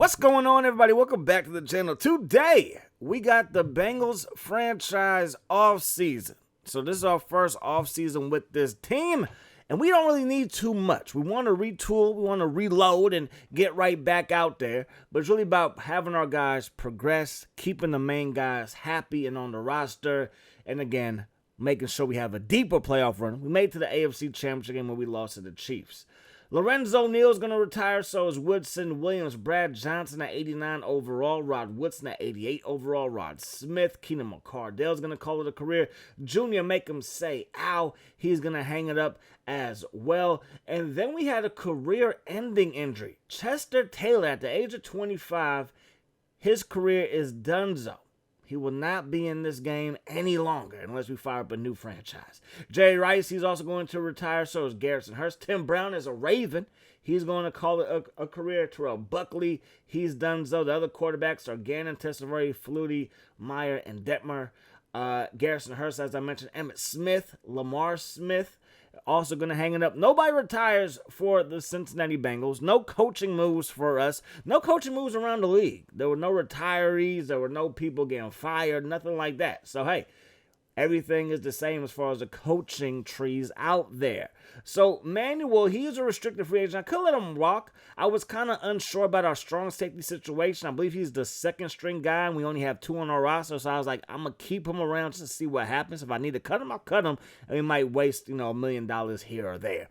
What's going on, everybody? Welcome back to the channel. Today, we got the Bengals franchise offseason. So this is our first offseason with this team, and we don't really need too much. We want to retool, we want to reload, and get right back out there. But it's really about having our guys progress, keeping the main guys happy and on the roster, and again, making sure we have a deeper playoff run. We made it to the AFC Championship game when we lost to the Chiefs. Lorenzo Neal's going to retire, so is Woodson Williams. Brad Johnson at 89 overall. Rod Woodson at 88 overall. Rod Smith. Keenan McCardell's going to call it a career. Junior make him say, ow. He's going to hang it up as well. And then we had a career-ending injury. Chester Taylor, at the age of 25, his career is donezo. He will not be in this game any longer unless we fire up a new franchise. Jerry Rice, he's also going to retire. So is Garrison Hurst. Tim Brown is a Raven. He's going to call it a career. Terrell Buckley, he's done so. The other quarterbacks are Gannon, Testaverde, Flutie, Meyer, and Detmer. Garrison Hurst, as I mentioned, Emmitt Smith, Lamar Smith, also going to hang it up. Nobody retires for the Cincinnati Bengals. No coaching moves for us. No coaching moves around the league. There were no retirees. There were no people getting fired. Nothing like that. So, hey, everything is the same as far as the coaching trees out there. So, Manuel, he is a restricted free agent. I could let him walk. I was kind of unsure about our strong safety situation. I believe he's the second string guy, and we only have 2 on our roster. So, I was like, I'm going to keep him around just to see what happens. If I need to cut him, I'll cut him. And we might waste, $1 million here or there.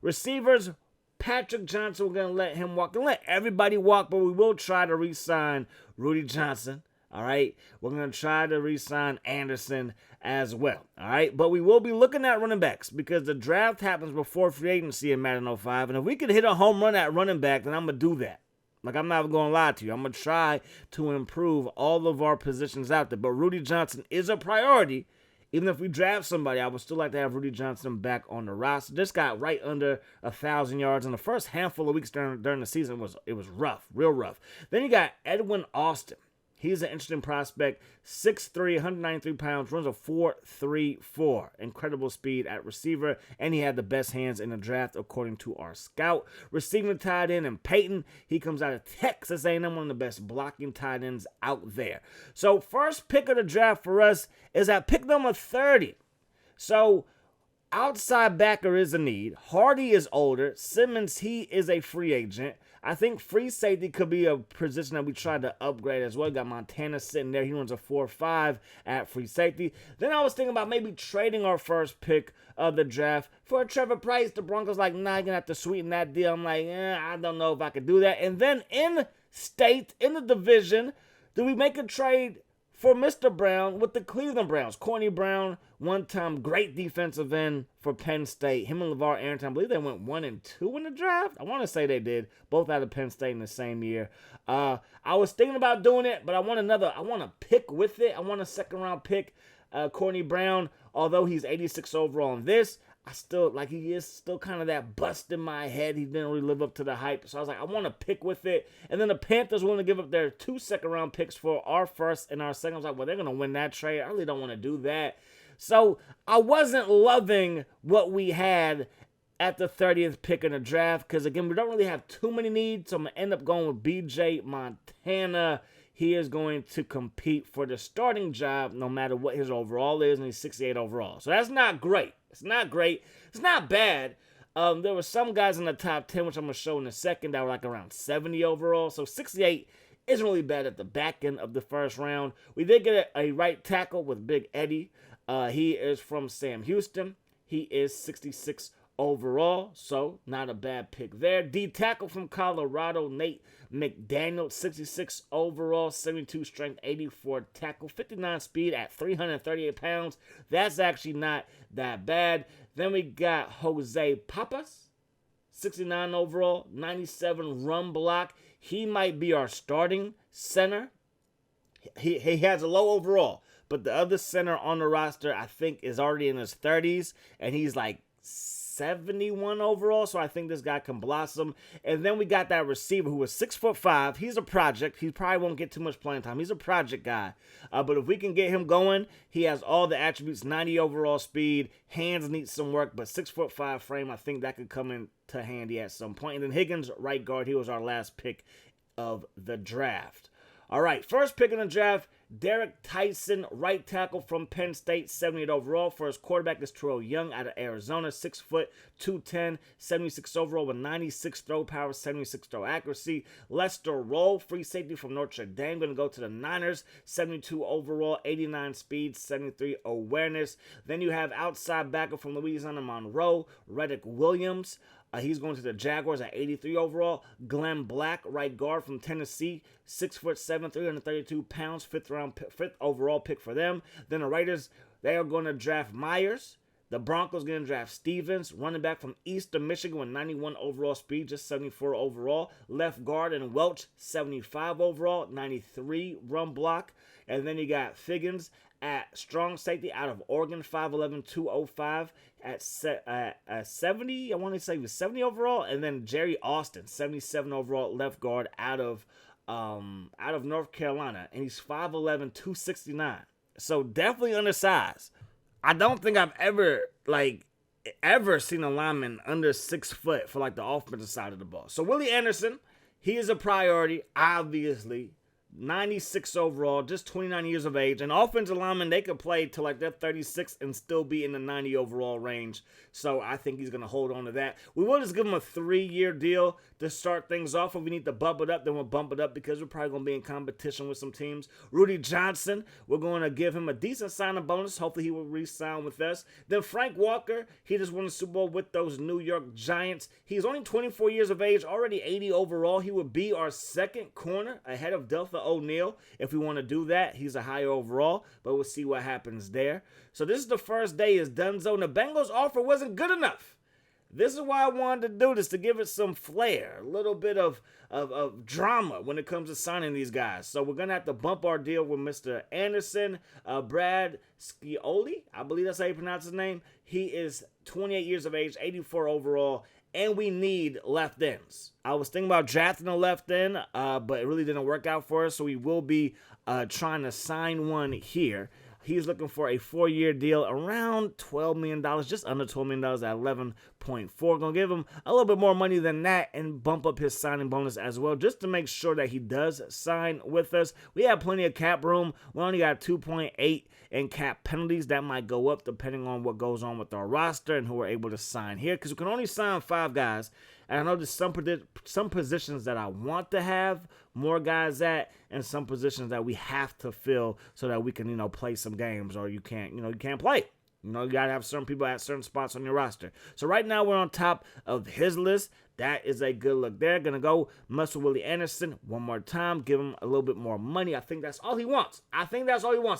Receivers, Patrick Johnson, we're going to let him walk. And let everybody walk, but we will try to re-sign Rudy Johnson. All right, we're going to try to re-sign Anderson as well. All right, but we will be looking at running backs because the draft happens before free agency in Madden 05. And if we could hit a home run at running back, then I'm going to do that. Like, I'm not going to lie to you. I'm going to try to improve all of our positions out there. But Rudy Johnson is a priority. Even if we draft somebody, I would still like to have Rudy Johnson back on the roster. This got right under 1,000 yards in the first handful of weeks during the season. It was rough, real rough. Then you got Edwin Austin. He's an interesting prospect, 6'3", 193 pounds, runs a 4.34. Incredible speed at receiver, and he had the best hands in the draft according to our scout. Receiving tight end and Peyton, he comes out of Texas A&M, one of the best blocking tight ends out there. So first pick of the draft for us is at pick number 30. So outside backer is a need. Hardy is older. Simmons, he is a free agent. I think free safety could be a position that we tried to upgrade as well. Got Montana sitting there. He runs a 4.5 at free safety. Then I was thinking about maybe trading our first pick of the draft for Trevor Price. The Broncos like, nah, you're going to have to sweeten that deal. I'm like, I don't know if I could do that. And then in state, in the division, do we make a trade for Mr. Brown with the Cleveland Browns? Corny Brown, one-time great defensive end for Penn State. Him and LeVar Arrington, I believe they went 1 and 2 in the draft. I want to say they did. Both out of Penn State in the same year. I was thinking about doing it, but I want a pick with it. I want a second-round pick. Corny Brown, although he's 86 overall in this, he is still kind of that bust in my head. He didn't really live up to the hype. So I was like, I want to pick with it. And then the Panthers willing to give up their 2 second-round picks for our first and our second. I was like, well, they're going to win that trade. I really don't want to do that. So I wasn't loving what we had at the 30th pick in the draft because, again, we don't really have too many needs. So I'm going to end up going with B.J. Montana. He is going to compete for the starting job no matter what his overall is, and he's 68 overall. So that's not great. It's not great. It's not bad. There were some guys in the top 10, which I'm going to show in a second, that were like around 70 overall. So 68 isn't really bad at the back end of the first round. We did get a right tackle with Big Eddie. He is from Sam Houston. He is 66 overall, so not a bad pick there. D tackle from Colorado, Nate McDaniel, 66 overall, 72 strength, 84 tackle, 59 speed at 338 pounds. That's actually not that bad. Then we got Jose Papas, 69 overall, 97 run block. He might be our starting center. He has a low overall, but the other center on the roster, I think, is already in his 30s, and he's like 71 overall, so I think this guy can blossom. And then we got that receiver who was 6'5". He's a project. He probably won't get too much playing time. He's a project guy. But if we can get him going, he has all the attributes, 90 overall speed. Hands need some work, but 6'5" frame, I think that could come into handy at some point. And then Higgins, right guard, he was our last pick of the draft. All right, first pick in the draft, Derek Tyson, right tackle from Penn State, 78 overall. For his quarterback is Terrell Young out of Arizona, 6 foot, 210, 76 overall with 96 throw power, 76 throw accuracy. Lester Roll, free safety from Notre Dame, going to go to the Niners, 72 overall, 89 speed, 73 awareness. Then you have outside backer from Louisiana Monroe, Reddick Williams. He's going to the Jaguars at 83 overall. Glenn Black, right guard from Tennessee, 6'7", 332 pounds, fifth overall pick for them. Then the Raiders, they are going to draft Myers. The Broncos going to draft Stevens, running back from Eastern Michigan with 91 overall speed, just 74 overall. Left guard and Welch, 75 overall, 93 run block. And then you got Figgins at strong safety out of Oregon, 5'11", 205 at 70. I want to say he was 70 overall. And then Jerry Austin, 77 overall left guard out of North Carolina, and he's 5'11", 269. So definitely undersized. I don't think I've ever seen a lineman under 6 foot for like the offensive side of the ball. So Willie Anderson, he is a priority, obviously. 96 overall, just 29 years of age. And offensive linemen, they could play till like they're 36 and still be in the 90 overall range. So I think he's going to hold on to that. We will just give him a 3-year deal to start things off. If we need to bump it up, then we'll bump it up because we're probably going to be in competition with some teams. Rudy Johnson, we're going to give him a decent signing bonus. Hopefully he will re-sign with us. Then Frank Walker, he just won the Super Bowl with those New York Giants. He's only 24 years of age, already 80 overall. He would be our second corner ahead of Deltha O'Neal. If we want to do that, he's a higher overall, but we'll see what happens there. So this is the first day is Dunzo, and the Bengals offer wasn't good enough. This is why I wanted to do this, to give it some flair, a little bit of drama when it comes to signing these guys. So we're going to have to bump our deal with Mr. Anderson, Brad Scioli. I believe that's how you pronounce his name. He is 28 years of age, 84 overall, and we need left ends. I was thinking about drafting a left end, but it really didn't work out for us, so we will be trying to sign one here. He's looking for a 4-year deal around $12 million, just under $12 million at 11.4. Gonna give him a little bit more money than that and bump up his signing bonus as well, just to make sure that he does sign with us. We have plenty of cap room. We only got 2.8 in cap penalties. That might go up depending on what goes on with our roster and who we're able to sign here, because we can only sign 5 guys. And I know there's some positions that I want to have more guys at, and some positions that we have to fill so that we can, play some games, or you can't play. You gotta have certain people at certain spots on your roster. So right now we're on top of his list. That is a good look there. Gonna go Muscle Willie Anderson one more time. Give him a little bit more money. I think that's all he wants.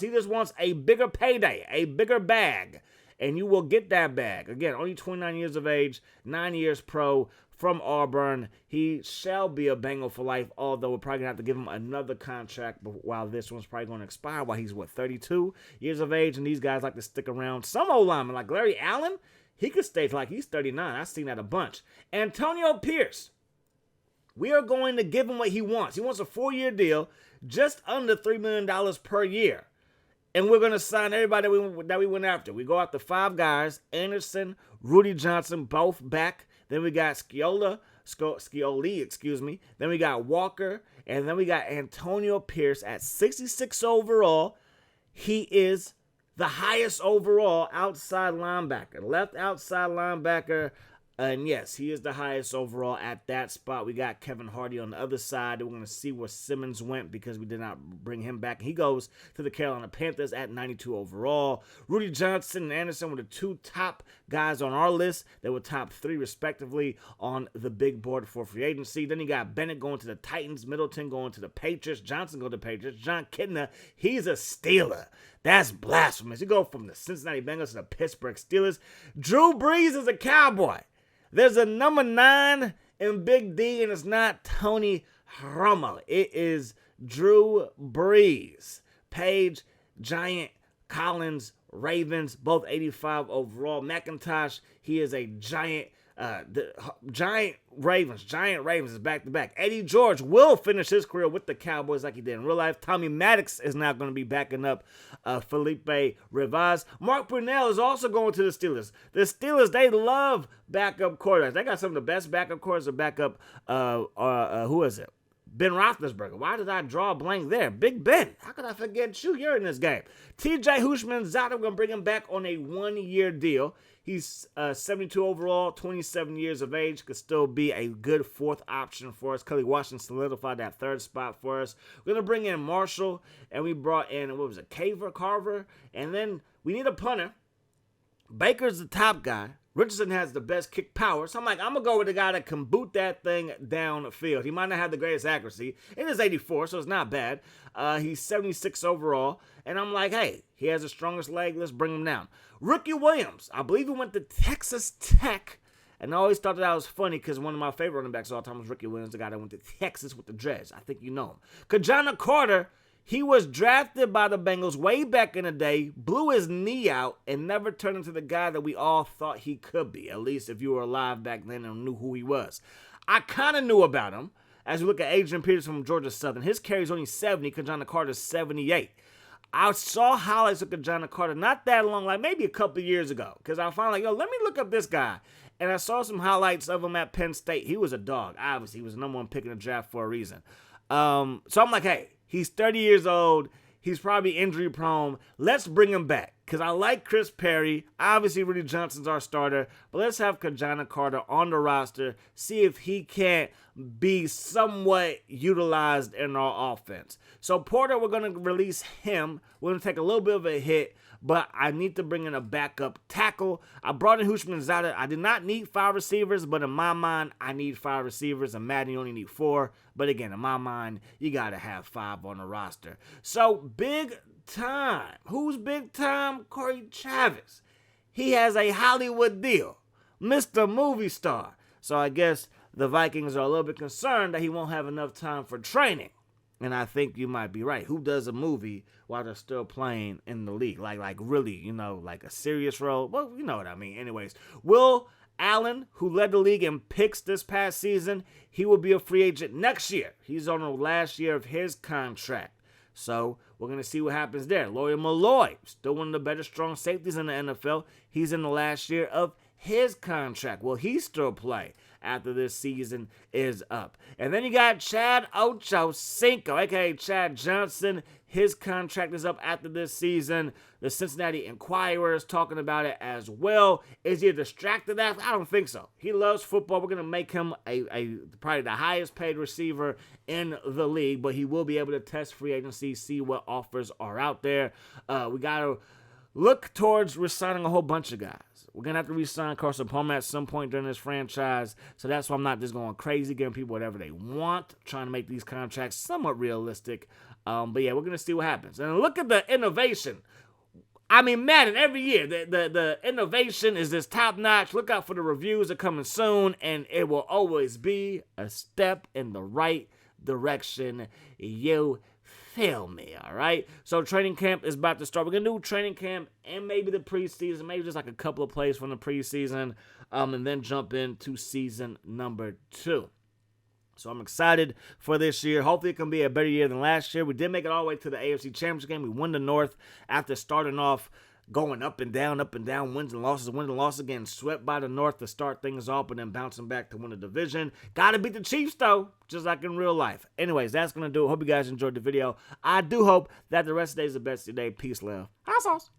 He just wants a bigger payday, a bigger bag. And you will get that bag. Again, only 29 years of age, 9 years pro, from Auburn. He shall be a Bengal for life, although we're probably going to have to give him another contract while this one's probably going to expire, while he's, 32 years of age, and these guys like to stick around. Some old linemen, like Larry Allen, he could stay till like he's 39. I've seen that a bunch. Antonio Pierce, we are going to give him what he wants. He wants a 4-year deal, just under $3 million per year. And we're going to sign everybody that we went after. We go after 5 guys: Anderson, Rudy Johnson, both back. Then we got Scioli, Then we got Walker. And then we got Antonio Pierce at 66 overall. He is the highest overall outside linebacker, left outside linebacker. And yes, he is the highest overall at that spot. We got Kevin Hardy on the other side. We're going to see where Simmons went because we did not bring him back. He goes to the Carolina Panthers at 92 overall. Rudy Johnson and Anderson were the 2 top guys on our list. They were top 3 respectively on the big board for free agency. Then you got Bennett going to the Titans, Middleton going to the Patriots, Johnson going to the Patriots, John Kitna, he's a Steeler. That's blasphemous. You go from the Cincinnati Bengals to the Pittsburgh Steelers. Drew Brees is a Cowboy. There's a number 9 in Big D, and it's not Tony Romo. It is Drew Brees. Page, Giant, Collins, Ravens, both 85 overall. McIntosh, he is a Giant. Giant Ravens is back-to-back. Eddie George will finish his career with the Cowboys like he did in real life. Tommy Maddox is now going to be backing up Felipe Rivas. Mark Brunell is also going to the Steelers. The Steelers, they love backup quarterbacks. They got some of the best backup quarterbacks. Who is it? Ben Roethlisberger. Why did I draw a blank there? Big Ben. How could I forget you? You're in this game. TJ Houshmandzadeh, we're going to bring him back on a 1-year deal. He's 72 overall, 27 years of age. Could still be a good fourth option for us. Kelly Washington solidified that third spot for us. We're going to bring in Marshall, and we brought in, Carver. And then we need a punter. Baker's the top guy. Richardson has the best kick power. So I'm going to go with the guy that can boot that thing down the field. He might not have the greatest accuracy. It is 84, so it's not bad. He's 76 overall. And I'm like, hey, he has the strongest leg. Let's bring him down. Rookie Williams. I believe he went to Texas Tech. And I always thought that was funny because one of my favorite running backs all the time was Rookie Williams, the guy that went to Texas with the dreads. I think you know him. Kajana Carter. He was drafted by the Bengals way back in the day, blew his knee out, and never turned into the guy that we all thought he could be, at least if you were alive back then and knew who he was. I kind of knew about him. As we look at Adrian Peterson from Georgia Southern, his carry's only 70, Kajana Carter's 78. I saw highlights of Kajana Carter not that long, like maybe a couple of years ago, because I found let me look up this guy. And I saw some highlights of him at Penn State. He was a dog. Obviously, he was the number one pick in the draft for a reason. So I'm like, hey, he's 30 years old. He's probably injury prone. Let's bring him back because I like Chris Perry. Obviously, Rudy Johnson's our starter. But let's have Kajana Carter on the roster, see if he can't be somewhat utilized in our offense. So Porter, we're going to release him. We're going to take a little bit of a hit, but I need to bring in a backup tackle. I brought in Houshmandzadeh. I did not need 5 receivers, but in my mind, I need 5 receivers, and Madden, you only need 4. But again, in my mind, you got to have 5 on the roster. So, big time. Who's big time? Corey Travis. He has a Hollywood deal. Mr. Movie Star. So, I guess the Vikings are a little bit concerned that he won't have enough time for training. And I think you might be right. Who does a movie while they're still playing in the league? Like really, like a serious role? Well, you know what I mean. Anyways, Will Allen, who led the league in picks this past season, he will be a free agent next year. He's on the last year of his contract. So we're going to see what happens there. Lawyer Malloy, still one of the better strong safeties in the NFL. He's in the last year of his contract. Will he still play after this season is up? And then you got Chad Ochocinco, a.k.a. Chad Johnson. His contract is up after this season. The Cincinnati Enquirer is talking about it as well. Is he a distracted athlete? I don't think so. He loves football. We're going to make him a probably the highest paid receiver in the league, but he will be able to test free agency, see what offers are out there. We got to look towards resigning a whole bunch of guys. We're going to have to resign Carson Palmer at some point during this franchise. So that's why I'm not just going crazy, giving people whatever they want, trying to make these contracts somewhat realistic. But yeah, we're going to see what happens. And look at the innovation. I mean, Madden, every year, the innovation is just top notch. Look out for the reviews that are coming soon, and it will always be a step in the right direction. You feel me, all right? So training camp is about to start. We're going to do training camp and maybe the preseason, maybe just like a couple of plays from the preseason, and then jump into season number 2. So I'm excited for this year. Hopefully it can be a better year than last year. We did make it all the way to the AFC Championship game. We won the North after starting off going up and down, wins and losses, getting swept by the North to start things off, and then bouncing back to win the division. Got to beat the Chiefs, though, just like in real life. Anyways, that's going to do it. Hope you guys enjoyed the video. I do hope that the rest of the day is the best of your day. Peace, love. Hot sauce.